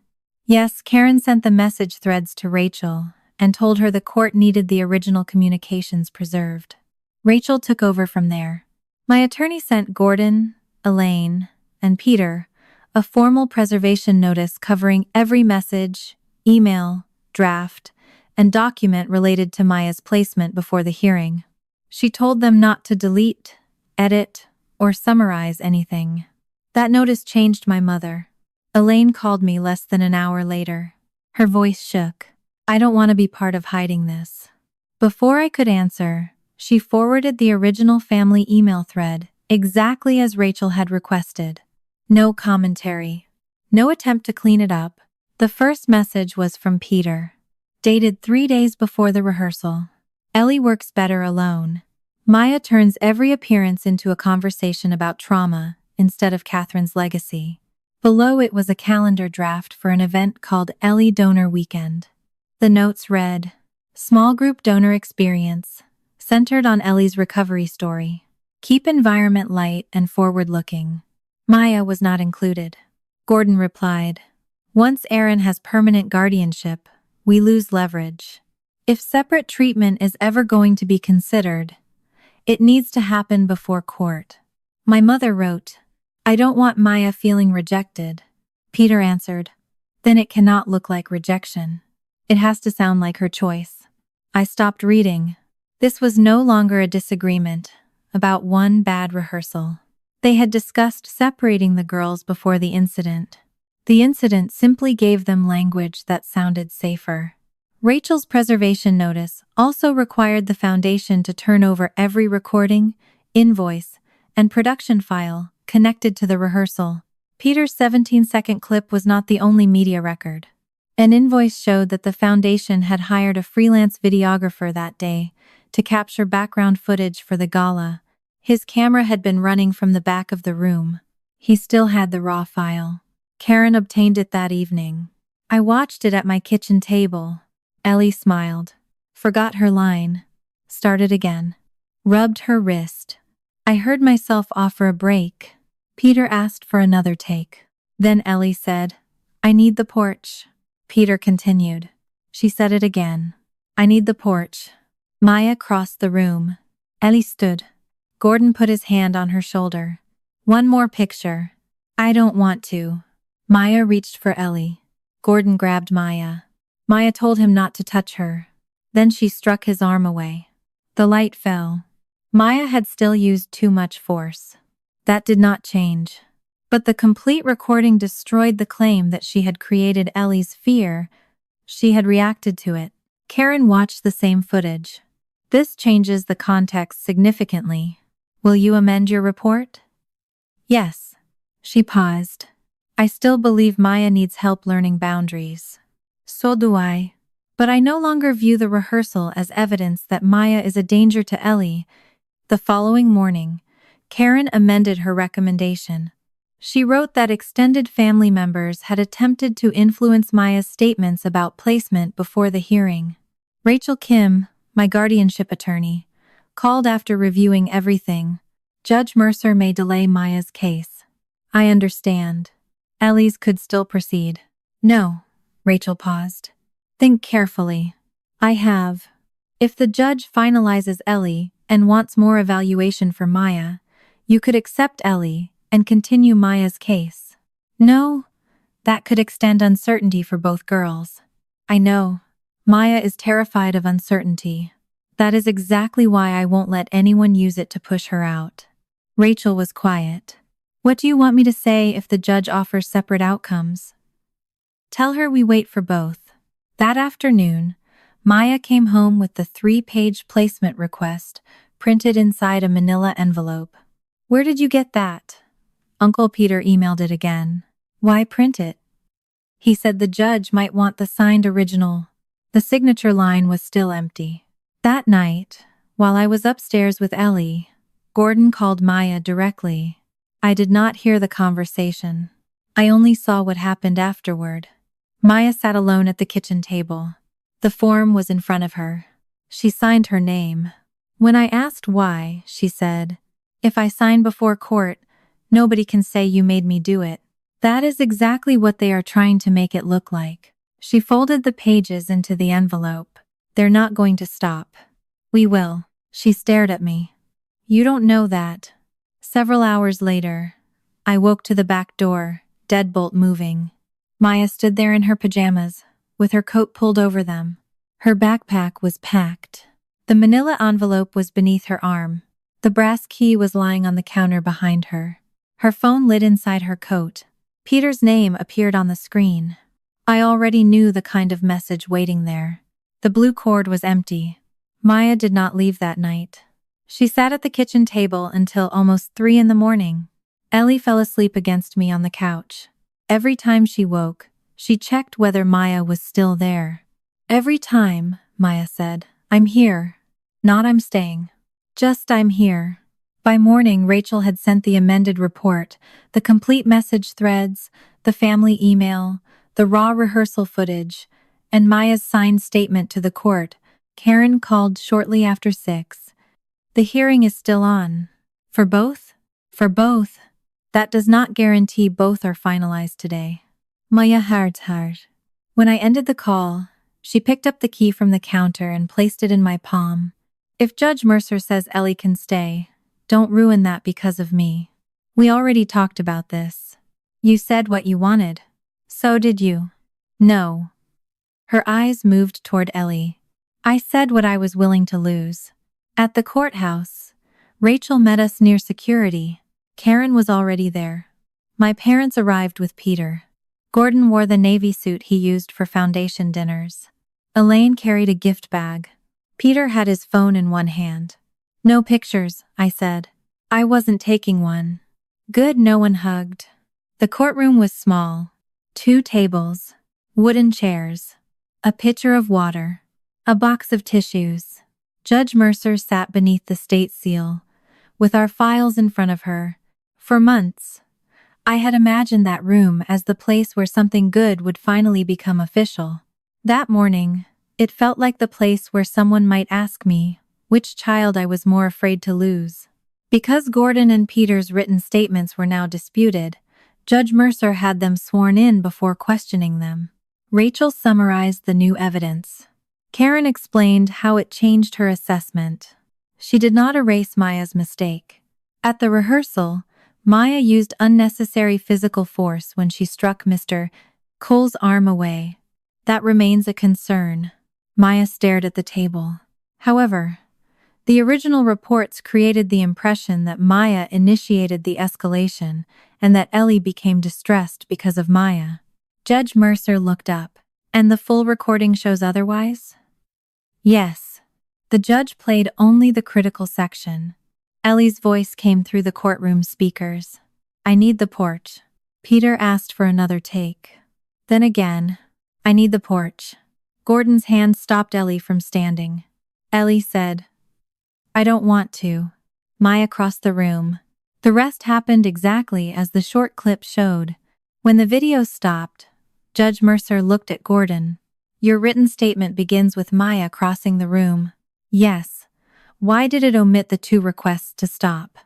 Yes, Karen sent the message threads to Rachel and told her the court needed the original communications preserved. Rachel took over from there. My attorney sent Gordon, Elaine, and Peter a formal preservation notice covering every message, email, draft, and document related to Maya's placement before the hearing. She told them not to delete, edit, or summarize anything. That notice changed my mother. Elaine called me less than an hour later. Her voice shook. I don't want to be part of hiding this. Before I could answer, she forwarded the original family email thread exactly as Rachel had requested. No commentary. No attempt to clean it up. The first message was from Peter. Dated 3 days before the rehearsal. Ellie works better alone. Maya turns every appearance into a conversation about trauma instead of Catherine's legacy. Below it was a calendar draft for an event called Ellie Donor Weekend. The notes read, Small group donor experience, centered on Ellie's recovery story. Keep environment light and forward-looking. Maya was not included. Gordon replied, Once Erin has permanent guardianship, we lose leverage. If separate treatment is ever going to be considered, it needs to happen before court. My mother wrote, I don't want Maya feeling rejected. Peter answered, Then it cannot look like rejection. It has to sound like her choice. I stopped reading. This was no longer a disagreement about one bad rehearsal. They had discussed separating the girls before the incident. The incident simply gave them language that sounded safer. Rachel's preservation notice also required the foundation to turn over every recording, invoice, and production file connected to the rehearsal. Peter's 17-second clip was not the only media record. An invoice showed that the foundation had hired a freelance videographer that day to capture background footage for the gala. His camera had been running from the back of the room. He still had the raw file. Karen obtained it that evening. I watched it at my kitchen table. Ellie smiled. Forgot her line. Started again. Rubbed her wrist. I heard myself offer a break. Peter asked for another take. Then Ellie said, I need the porch. Peter continued. She said it again. I need the porch. Maya crossed the room. Ellie stood. Gordon put his hand on her shoulder. One more picture. I don't want to. Maya reached for Ellie. Gordon grabbed Maya. Maya told him not to touch her. Then she struck his arm away. The light fell. Maya had still used too much force. That did not change. But the complete recording destroyed the claim that she had created Ellie's fear. She had reacted to it. Karen watched the same footage. This changes the context significantly. Will you amend your report? Yes. She paused. I still believe Maya needs help learning boundaries. So do I. But I no longer view the rehearsal as evidence that Maya is a danger to Ellie. The following morning, Karen amended her recommendation. She wrote that extended family members had attempted to influence Maya's statements about placement before the hearing. Rachel Kim, my guardianship attorney, called after reviewing everything. Judge Mercer may delay Maya's case. I understand. Ellie's could still proceed. No. Rachel paused. Think carefully. I have. If the judge finalizes Ellie and wants more evaluation for Maya, you could accept Ellie and continue Maya's case. No, that could extend uncertainty for both girls. I know. Maya is terrified of uncertainty. That is exactly why I won't let anyone use it to push her out. Rachel was quiet. What do you want me to say if the judge offers separate outcomes? Tell her we wait for both. That afternoon, Maya came home with the 3-page placement request printed inside a manila envelope. Where did you get that? Uncle Peter emailed it again. Why print it? He said the judge might want the signed original. The signature line was still empty. That night, while I was upstairs with Ellie, Gordon called Maya directly. I did not hear the conversation. I only saw what happened afterward. Maya sat alone at the kitchen table. The form was in front of her. She signed her name. When I asked why, she said, "If I sign before court, nobody can say you made me do it." That is exactly what they are trying to make it look like. She folded the pages into the envelope. They're not going to stop. We will. She stared at me. You don't know that. Several hours later, I woke to the back door, deadbolt moving. Maya stood there in her pajamas, with her coat pulled over them. Her backpack was packed. The manila envelope was beneath her arm. The brass key was lying on the counter behind her. Her phone lit inside her coat. Peter's name appeared on the screen. I already knew the kind of message waiting there. The blue cord was empty. Maya did not leave that night. She sat at the kitchen table until almost 3 in the morning. Ellie fell asleep against me on the couch. Every time she woke, she checked whether Maya was still there. Every time, Maya said, "I'm here." Not "I'm staying." Just "I'm here." By morning, Rachel had sent the amended report, the complete message threads, the family email, the raw rehearsal footage, and Maya's signed statement to the court. Karen called shortly after 6. The hearing is still on. For both? For both. That does not guarantee both are finalized today. Maya heart. When I ended the call, she picked up the key from the counter and placed it in my palm. If Judge Mercer says Ellie can stay, don't ruin that because of me. We already talked about this. You said what you wanted. So did you. No. Her eyes moved toward Ellie. I said what I was willing to lose. At the courthouse, Rachel met us near security. Karen was already there. My parents arrived with Peter. Gordon wore the navy suit he used for foundation dinners. Elaine carried a gift bag. Peter had his phone in one hand. No pictures, I said. I wasn't taking one. Good, no one hugged. The courtroom was small. 2 tables, wooden chairs, a pitcher of water, a box of tissues. Judge Mercer sat beneath the state seal, with our files in front of her. For months, I had imagined that room as the place where something good would finally become official. That morning, it felt like the place where someone might ask me which child I was more afraid to lose. Because Gordon and Peter's written statements were now disputed, Judge Mercer had them sworn in before questioning them. Rachel summarized the new evidence. Karen explained how it changed her assessment. She did not erase Maya's mistake. At the rehearsal, Maya used unnecessary physical force when she struck Mr. Cole's arm away. That remains a concern. Maya stared at the table. However, the original reports created the impression that Maya initiated the escalation and that Ellie became distressed because of Maya. Judge Mercer looked up. And the full recording shows otherwise? Yes. The judge played only the critical section. Ellie's voice came through the courtroom speakers. I need the porch. Peter asked for another take. Then again, I need the porch. Gordon's hand stopped Ellie from standing. Ellie said, I don't want to. Maya crossed the room. The rest happened exactly as the short clip showed. When the video stopped, Judge Mercer looked at Gordon. Your written statement begins with Maya crossing the room. Yes. Why did it omit the two requests to stop?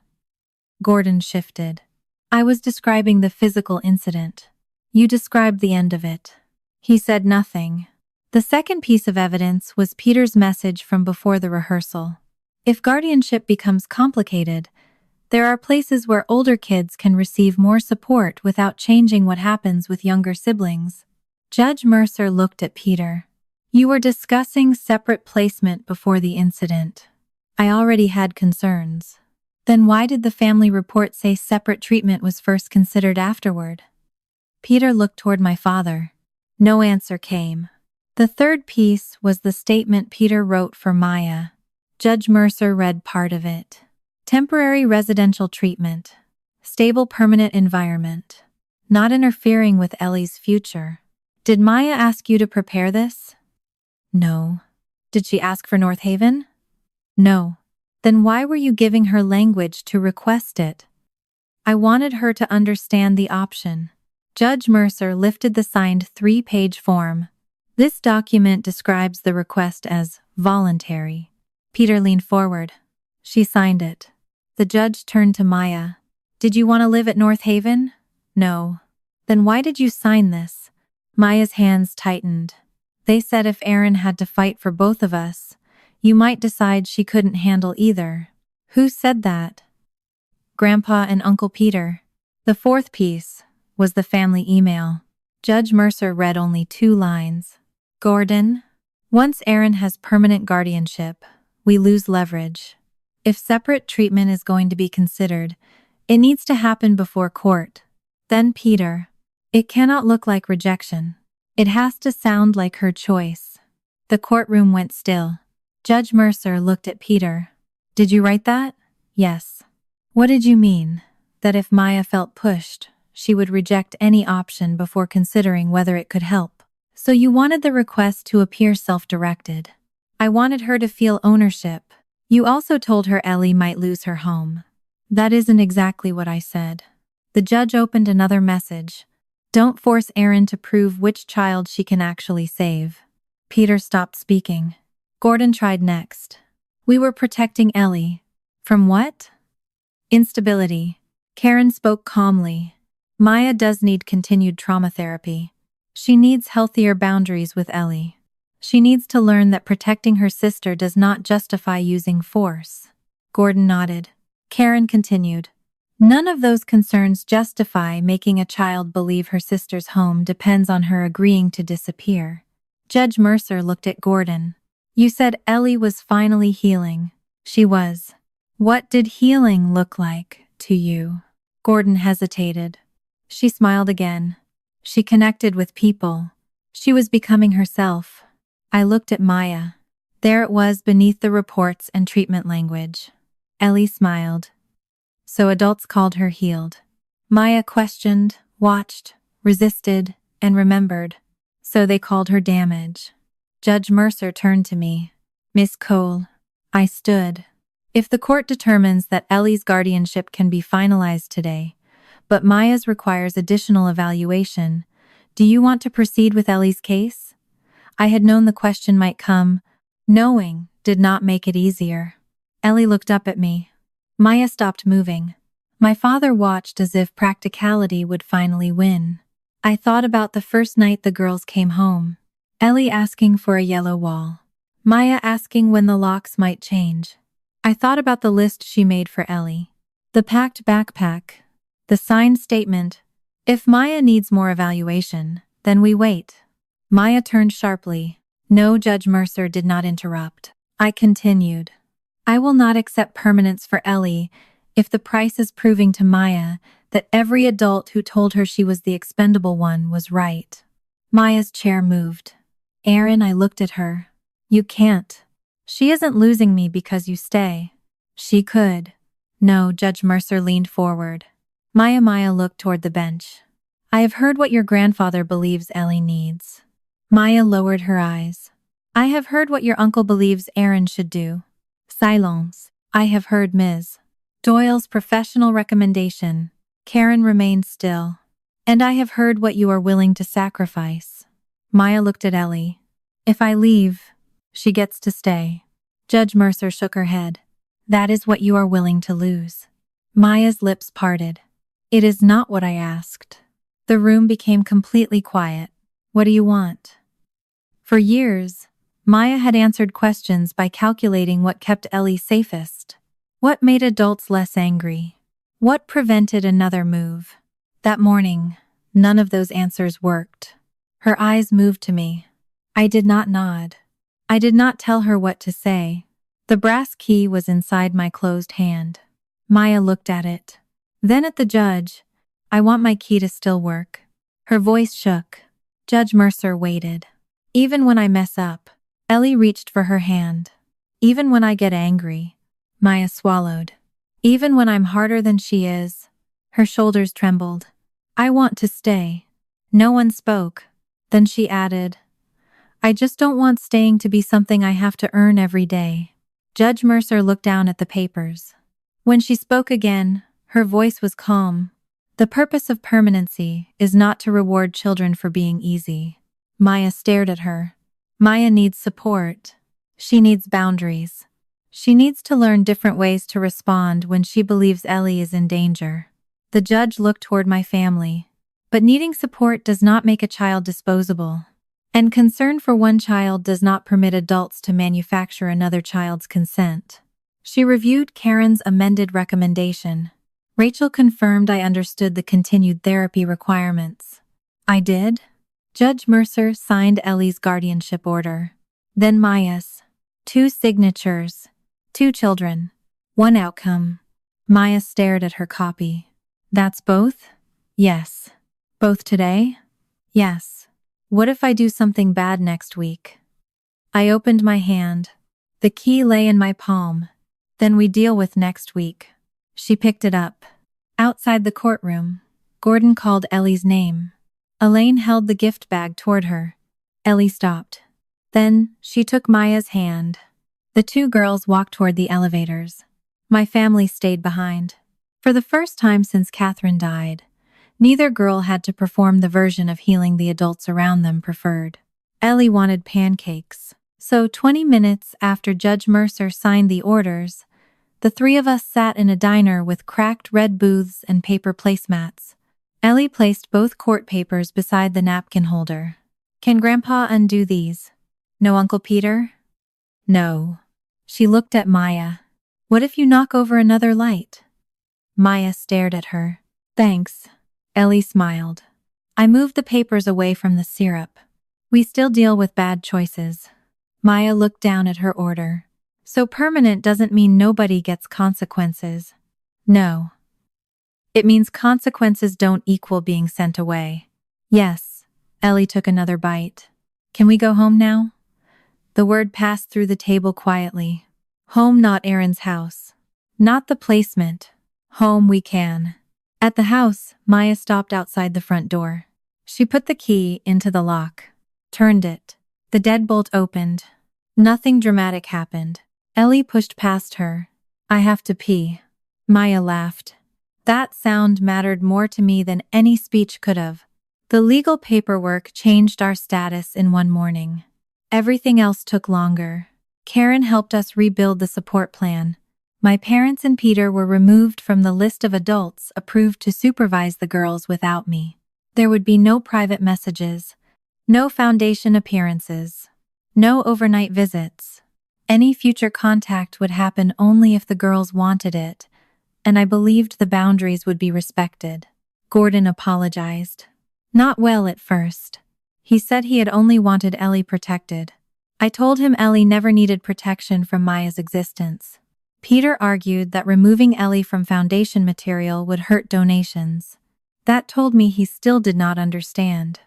Gordon shifted. I was describing the physical incident. You described the end of it. He said nothing. The second piece of evidence was Peter's message from before the rehearsal. If guardianship becomes complicated, there are places where older kids can receive more support without changing what happens with younger siblings. Judge Mercer looked at Peter. You were discussing separate placement before the incident. I already had concerns. Then why did the family report say separate treatment was first considered afterward? Peter looked toward my father. No answer came. The third piece was the statement Peter wrote for Maya. Judge Mercer read part of it. Temporary residential treatment. Stable permanent environment. Not interfering with Ellie's future. Did Maya ask you to prepare this? No. Did she ask for North Haven? No. Then why were you giving her language to request it? I wanted her to understand the option. Judge Mercer lifted the signed 3-page form. This document describes the request as voluntary. Peter leaned forward. She signed it. The judge turned to Maya. Did you want to live at North Haven? No. Then why did you sign this? Maya's hands tightened. They said if Erin had to fight for both of us, you might decide she couldn't handle either. Who said that? Grandpa and Uncle Peter. The fourth piece was the family email. Judge Mercer read only 2 lines. Gordon, once Erin has permanent guardianship, we lose leverage. If separate treatment is going to be considered, it needs to happen before court. Then Peter. It cannot look like rejection. It has to sound like her choice. The courtroom went still. Judge Mercer looked at Peter. Did you write that? Yes. What did you mean? That if Maya felt pushed, she would reject any option before considering whether it could help. So you wanted the request to appear self-directed. I wanted her to feel ownership. You also told her Ellie might lose her home. That isn't exactly what I said. The judge opened another message. Don't force Erin to prove which child she can actually save. Peter stopped speaking. Gordon tried next. We were protecting Ellie. From what? Instability. Karen spoke calmly. Maya does need continued trauma therapy. She needs healthier boundaries with Ellie. She needs to learn that protecting her sister does not justify using force. Gordon nodded. Karen continued. None of those concerns justify making a child believe her sister's home depends on her agreeing to disappear. Judge Mercer looked at Gordon. You said Ellie was finally healing. She was. What did healing look like to you? Gordon hesitated. She smiled again. She connected with people. She was becoming herself. I looked at Maya. There it was beneath the reports and treatment language. Ellie smiled. So adults called her healed. Maya questioned, watched, resisted, and remembered. So they called her damage. Judge Mercer turned to me. Miss Cole. I stood. If the court determines that Ellie's guardianship can be finalized today, but Maya's requires additional evaluation, do you want to proceed with Ellie's case? I had known the question might come. Knowing did not make it easier. Ellie looked up at me. Maya stopped moving. My father watched as if practicality would finally win. I thought about the first night the girls came home. Ellie asking for a yellow wall. Maya asking when the locks might change. I thought about the list she made for Ellie. The packed backpack. The signed statement. If Maya needs more evaluation, then we wait. Maya turned sharply. No, Judge Mercer did not interrupt. I continued. I will not accept permanence for Ellie if the price is proving to Maya that every adult who told her she was the expendable one was right. Maya's chair moved. Erin, I looked at her. You can't. She isn't losing me because you stay. She could. No, Judge Mercer leaned forward. Maya looked toward the bench. I have heard what your grandfather believes Ellie needs. Maya lowered her eyes. I have heard what your uncle believes Erin should do. Silence. I have heard Ms. Doyle's professional recommendation. Karen remained still. And I have heard what you are willing to sacrifice. Maya looked at Ellie. If I leave, she gets to stay. Judge Mercer shook her head. That is what you are willing to lose. Maya's lips parted. It is not what I asked. The room became completely quiet. What do you want? For years, Maya had answered questions by calculating what kept Ellie safest. What made adults less angry? What prevented another move? That morning, none of those answers worked. Her eyes moved to me. I did not nod. I did not tell her what to say. The brass key was inside my closed hand. Maya looked at it. Then at the judge. I want my key to still work. Her voice shook. Judge Mercer waited. Even when I mess up, Ellie reached for her hand. Even when I get angry, Maya swallowed. Even when I'm harder than she is, her shoulders trembled. I want to stay. No one spoke. Then she added, I just don't want staying to be something I have to earn every day. Judge Mercer looked down at the papers. When she spoke again, her voice was calm. The purpose of permanency is not to reward children for being easy. Maya stared at her. Maya needs support. She needs boundaries. She needs to learn different ways to respond when she believes Ellie is in danger. The judge looked toward my family. But needing support does not make a child disposable. And concern for one child does not permit adults to manufacture another child's consent. She reviewed Karen's amended recommendation. Rachel confirmed I understood the continued therapy requirements. I did. Judge Mercer signed Ellie's guardianship order. Then Maya's. 2 signatures. 2 children. 1 outcome. Maya stared at her copy. That's both? Yes. Both today? Yes. What if I do something bad next week? I opened my hand. The key lay in my palm. Then we deal with next week. She picked it up. Outside the courtroom, Gordon called Ellie's name. Elaine held the gift bag toward her. Ellie stopped. Then, she took Maya's hand. The 2 girls walked toward the elevators. My family stayed behind. For the first time since Catherine died, neither girl had to perform the version of healing the adults around them preferred. Ellie wanted pancakes. So 20 minutes after Judge Mercer signed the orders, the 3 of us sat in a diner with cracked red booths and paper placemats. Ellie placed both court papers beside the napkin holder. Can Grandpa undo these? No, Uncle Peter? No. She looked at Maya. What if you knock over another light? Maya stared at her. Thanks. Ellie smiled. I moved the papers away from the syrup. We still deal with bad choices. Maya looked down at her order. So permanent doesn't mean nobody gets consequences. No. It means consequences don't equal being sent away. Yes. Ellie took another bite. Can we go home now? The word passed through the table quietly. Home, not Erin's house. Not the placement. Home we can. At the house, Maya stopped outside the front door. She put the key into the lock. Turned it. The deadbolt opened. Nothing dramatic happened. Ellie pushed past her. I have to pee. Maya laughed. That sound mattered more to me than any speech could have. The legal paperwork changed our status in one morning. Everything else took longer. Karen helped us rebuild the support plan. My parents and Peter were removed from the list of adults approved to supervise the girls without me. There would be no private messages, no foundation appearances, no overnight visits. Any future contact would happen only if the girls wanted it, and I believed the boundaries would be respected. Gordon apologized. Not well at first. He said he had only wanted Ellie protected. I told him Ellie never needed protection from Maya's existence. Peter argued that removing Ellie from foundation material would hurt donations. That told me he still did not understand.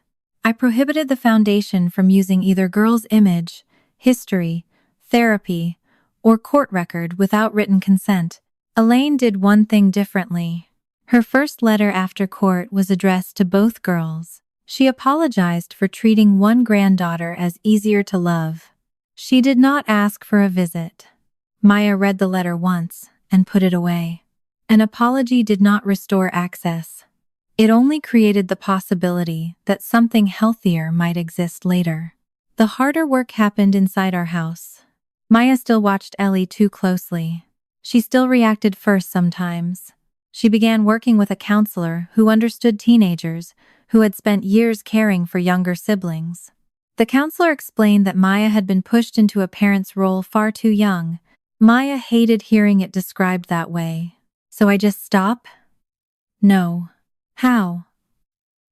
I prohibited the foundation from using either girl's image, history, therapy, or court record without written consent. Elaine did one thing differently. Her first letter after court was addressed to both girls. She apologized for treating one granddaughter as easier to love. She did not ask for a visit. Maya read the letter once and put it away. An apology did not restore access. It only created the possibility that something healthier might exist later. The harder work happened inside our house. Maya still watched Ellie too closely. She still reacted first sometimes. She began working with a counselor who understood teenagers who had spent years caring for younger siblings. The counselor explained that Maya had been pushed into a parent's role far too young. Maya hated hearing it described that way. So I just stop? No. How?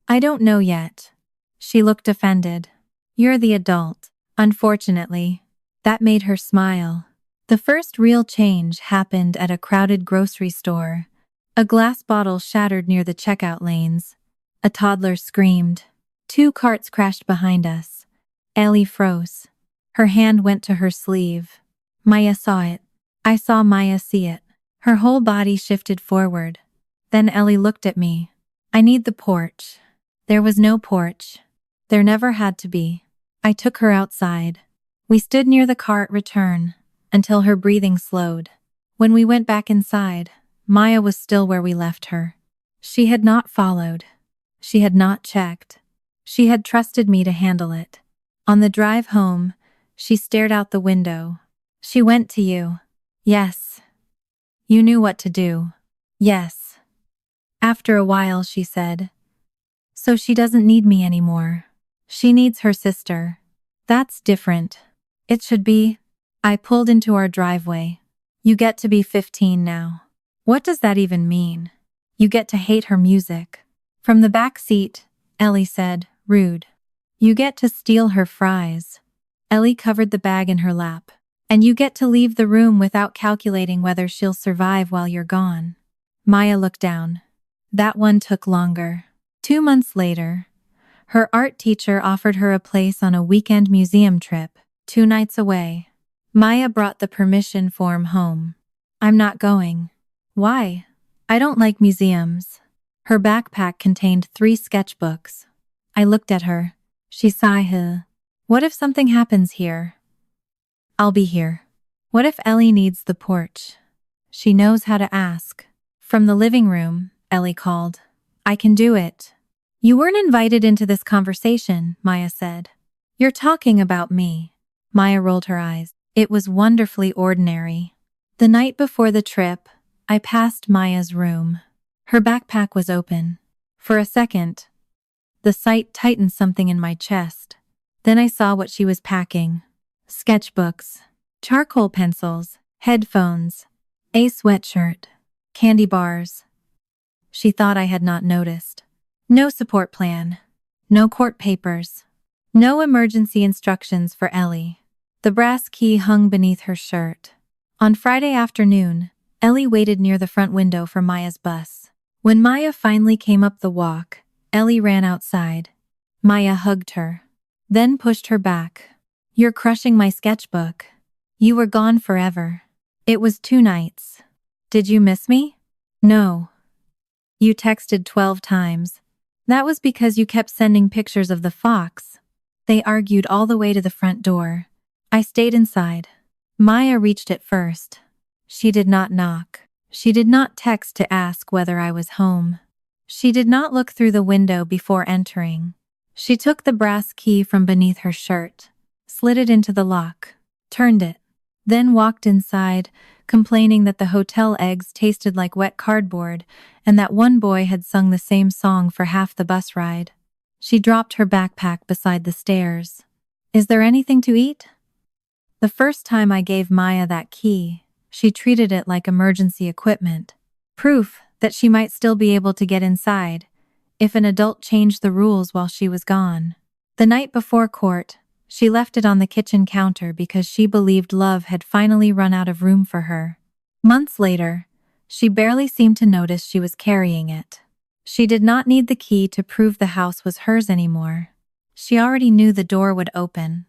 I don't know yet. She looked offended. You're the adult. Unfortunately. That made her smile. The first real change happened at a crowded grocery store. A glass bottle shattered near the checkout lanes. A toddler screamed. 2 carts crashed behind us. Ellie froze. Her hand went to her sleeve. Maya saw it. I saw Maya see it. Her whole body shifted forward. Then Ellie looked at me. I need the porch. There was no porch. There never had to be. I took her outside. We stood near the cart return until her breathing slowed. When we went back inside, Maya was still where we left her. She had not followed. She had not checked. She had trusted me to handle it. On the drive home, she stared out the window. She went to you. Yes. You knew what to do. Yes. After a while, she said, so she doesn't need me anymore. She needs her sister. That's different. It should be. I pulled into our driveway. You get to be 15 now. What does that even mean? You get to hate her music. From the back seat, Ellie said, rude. You get to steal her fries. Ellie covered the bag in her lap. And you get to leave the room without calculating whether she'll survive while you're gone. Maya looked down. That one took longer. 2 months later, her art teacher offered her a place on a weekend museum trip, 2 nights away. Maya brought the permission form home. I'm not going. Why? I don't like museums. Her backpack contained 3 sketchbooks. I looked at her. She sighed. What if something happens here? I'll be here. What if Ellie needs the porch? She knows how to ask. From the living room, Ellie called. I can do it. You weren't invited into this conversation, Maya said. You're talking about me. Maya rolled her eyes. It was wonderfully ordinary. The night before the trip, I passed Maya's room. Her backpack was open. For a second, the sight tightened something in my chest. Then I saw what she was packing. Sketchbooks, charcoal pencils, headphones, a sweatshirt, candy bars. She thought I had not noticed. No support plan. No court papers. No emergency instructions for Ellie. The brass key hung beneath her shirt. On Friday afternoon, Ellie waited near the front window for Maya's bus. When Maya finally came up the walk, Ellie ran outside. Maya hugged her, then pushed her back. You're crushing my sketchbook. You were gone forever. It was 2 nights. Did you miss me? No. You texted 12 times. That was because you kept sending pictures of the fox. They argued all the way to the front door. I stayed inside. Maya reached it first. She did not knock. She did not text to ask whether I was home. She did not look through the window before entering. She took the brass key from beneath her shirt, slid it into the lock, turned it, then walked inside, complaining that the hotel eggs tasted like wet cardboard and that one boy had sung the same song for half the bus ride. She dropped her backpack beside the stairs. Is there anything to eat? The first time I gave Maya that key, she treated it like emergency equipment. Proof that she might still be able to get inside if an adult changed the rules while she was gone. The night before court, she left it on the kitchen counter because she believed love had finally run out of room for her. Months later, she barely seemed to notice she was carrying it. She did not need the key to prove the house was hers anymore. She already knew the door would open.